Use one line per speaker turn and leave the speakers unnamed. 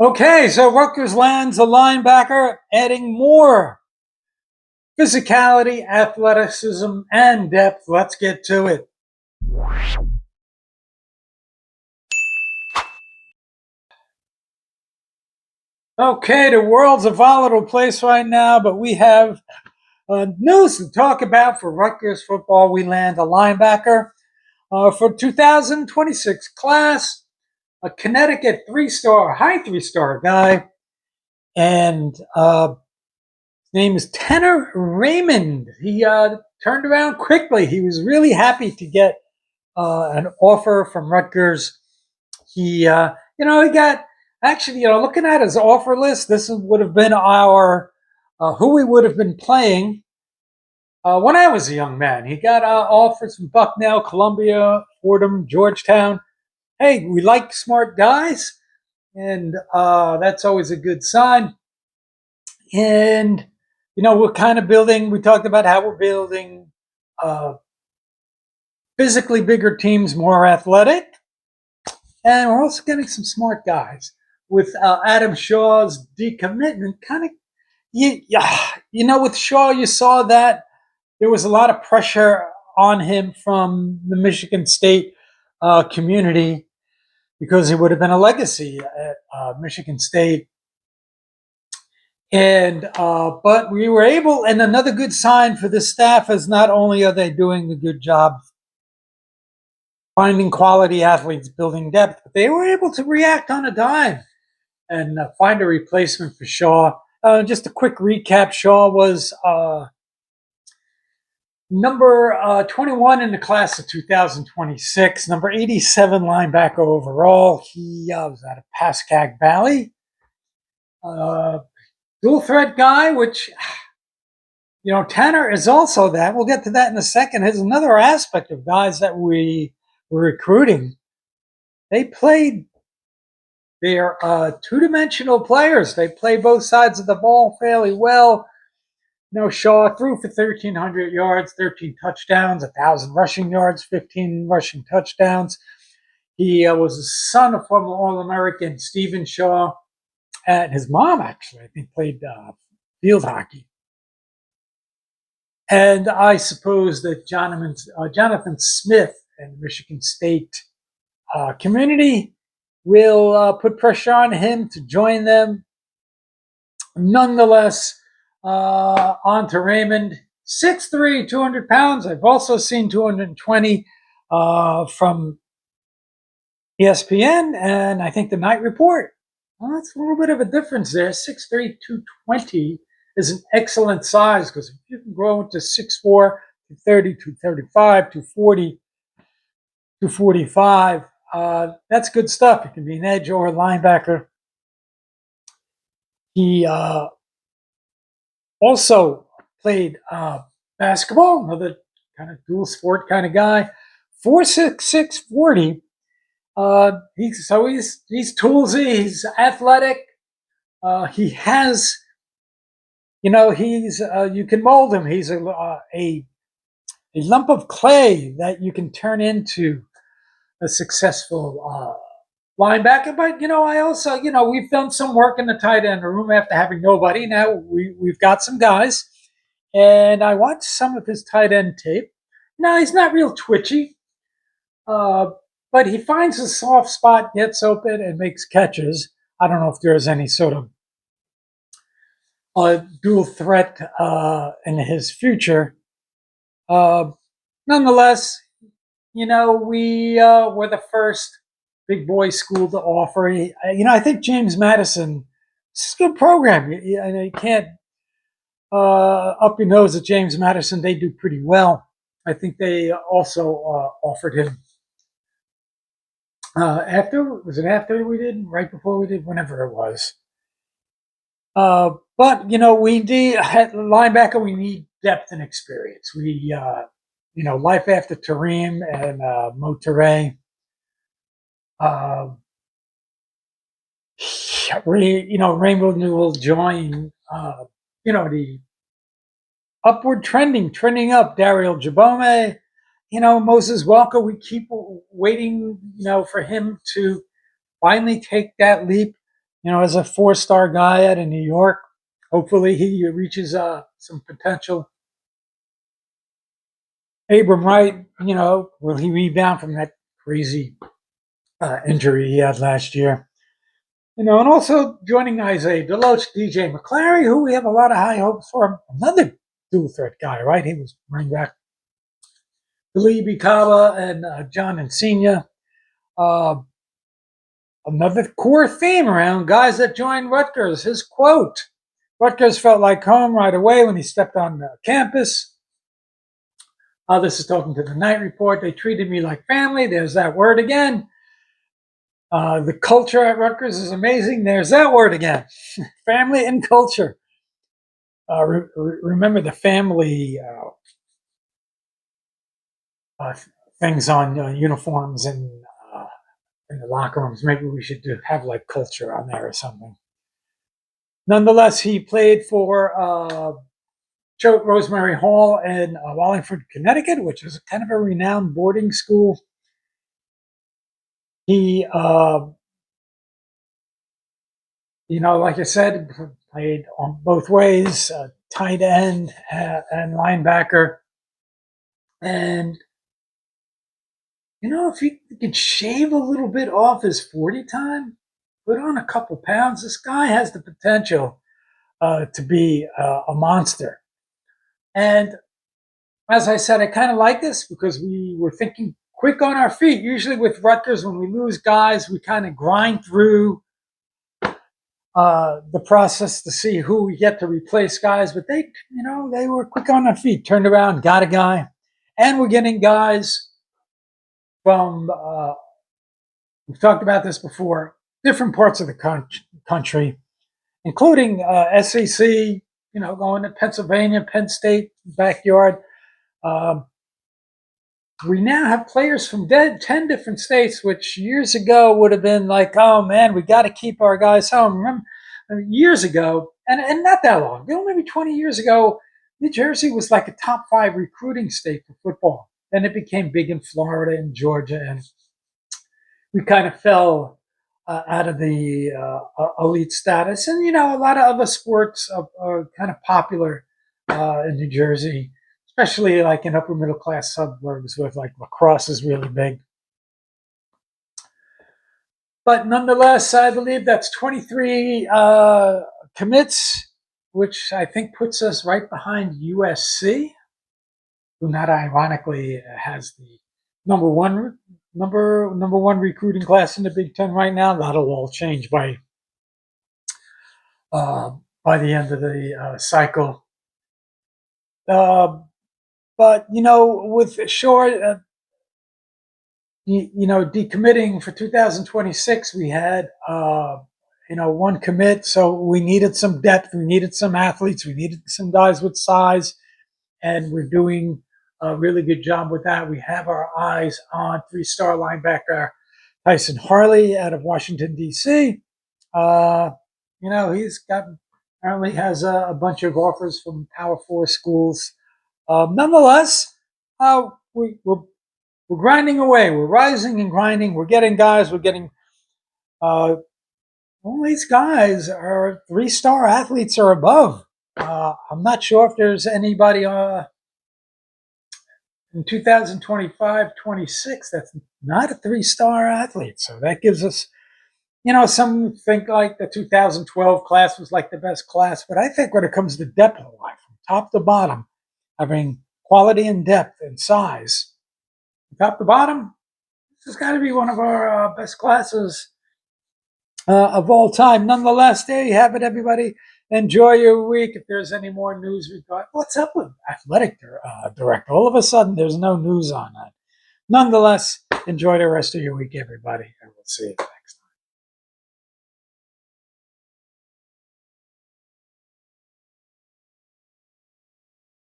Okay, so Rutgers lands a linebacker, adding more physicality, athleticism, and depth. Let's get to it. Okay, the world's a volatile place right now, but we have news to talk about for Rutgers football. We land a linebacker for 2026 class, a Connecticut high three-star guy, and his name is Tanner Raymond. He turned around quickly. He was really happy to get an offer from Rutgers. He got actually, looking at his offer list, this would have been our who we would have been playing when I was a young man. He got offers from Bucknell, Columbia, Fordham, Georgetown. Hey, we like smart guys, and that's always a good sign. And we're kind of building. We talked about how we're building physically bigger teams, more athletic. And we're also getting some smart guys with Adam Shaw's decommitment. Kind of, with Shaw, you saw that there was a lot of pressure on him from the Michigan State community because he would have been a legacy at Michigan State. And but we were able, and another good sign for the staff is not only are they doing a good job finding quality athletes, building depth, but they were able to react on a dime and find a replacement for Shaw. Just a quick recap: Shaw was number 21 in the class of 2026, number 87 linebacker overall. He was out of Pascagoula Valley. Dual threat guy, which, Tanner is also that. We'll get to that in a second. There's another aspect of guys that we were recruiting. They're two-dimensional players. They play both sides of the ball fairly well. Shaw threw for 1,300 yards, 13 touchdowns, 1,000 rushing yards, 15 rushing touchdowns. He was the son of former All-American Stephen Shaw. And his mom, actually, I think, played field hockey. And I suppose that Jonathan Smith and the Michigan State community will put pressure on him to join them. Nonetheless, on to Raymond. 6'3", 200 pounds. I've also seen 220 from ESPN and I think the Night Report. Well, that's a little bit of a difference there. 6'3", 220 is an excellent size because if you can grow into 6'4", 230, 235, 240, 245, that's good stuff. It can be an edge or a linebacker. He also played basketball, another kind of dual sport kind of guy. 4'6", 40. He's toolsy. He's athletic. He has, you can mold him. He's a lump of clay that you can turn into a successful linebacker. But I also, we've done some work in the tight end room after having nobody. Now we've got some guys, and I watched some of his tight end tape. Now he's not real twitchy. But he finds a soft spot, gets open, and makes catches. I don't know if there's any sort of dual threat in his future. Nonetheless, we were the first big boy school to offer. I think James Madison, it's a good program. You can't up your nose at James Madison. They do pretty well. I think they also offered him. After we did, right before we did, whenever it was. But we need at linebacker. We need depth and experience. We, life after Tareem and Motoré. Rainbow Newell join. The upward trending up. Daryl Jabome. Moses Walker, we keep waiting, for him to finally take that leap. as a 4-star guy out of New York. Hopefully he reaches some potential. Abram Wright, will he rebound from that crazy injury he had last year? And also joining Isaiah Deloach, DJ McClary, who we have a lot of high hopes for. Another dual threat guy, right? He was running back. Lee Bikaba and John Insignia. Another core theme around guys that joined Rutgers. His quote: Rutgers felt like home right away when he stepped on campus. This is talking to the Night Report. They treated me like family. There's that word again. The culture at Rutgers is amazing. There's that word again. Family and culture. Remember the family things on uniforms and in the locker rooms. Maybe we should have like culture on there or something. Nonetheless, he played for Choate Rosemary Hall in Wallingford, Connecticut, which is kind of a renowned boarding school. He, like I said, played on both ways, tight end and linebacker. And, if he could shave a little bit off his 40 time, put on a couple pounds, this guy has the potential to be a monster. And as I said, I kind of like this because we were thinking quick on our feet. Usually with Rutgers, when we lose guys, we kind of grind through the process to see who we get to replace guys. But they were quick on their feet, turned around, got a guy. And we're getting guys from, we've talked about this before, different parts of the country, including SEC, going to Pennsylvania, Penn State, backyard. We now have players from 10 different states, which years ago would have been like, oh man, we got to keep our guys home. Remember, years ago, and not that long, maybe 20 years ago, New Jersey was like a top 5 recruiting state for football. Then it became big in Florida and Georgia, and we kind of fell out of the elite status. And, a lot of other sports are kind of popular in New Jersey, especially like in upper middle class suburbs where like lacrosse is really big. But nonetheless, I believe that's 23 commits, which I think puts us right behind USC, who not ironically has the number one recruiting class in the Big Ten right now. That'll all change by the end of the cycle. But with Shore, decommitting for 2026, we had one commit, so we needed some depth, we needed some athletes, we needed some guys with size, and we're doing a really good job with that. We have our eyes on 3-star linebacker Tyson Harley out of Washington, D.C. He's apparently has a bunch of offers from Power 4 schools. Nonetheless, we're grinding away. We're rising and grinding. We're getting guys. We're getting all these guys are 3-star athletes or above. I'm not sure if there's anybody in 2025-26 that's not a 3-star athlete. So that gives us, some think like the 2012 class was like the best class. But I think when it comes to depth of life, from top to bottom, having quality and depth and size, from top to bottom, this has got to be one of our best classes of all time. Nonetheless, there you have it, everybody. Enjoy your week. If there's any more news we've got, what's up with athletic director? All of a sudden, there's no news on that. Nonetheless, enjoy the rest of your week, everybody, and we'll see you.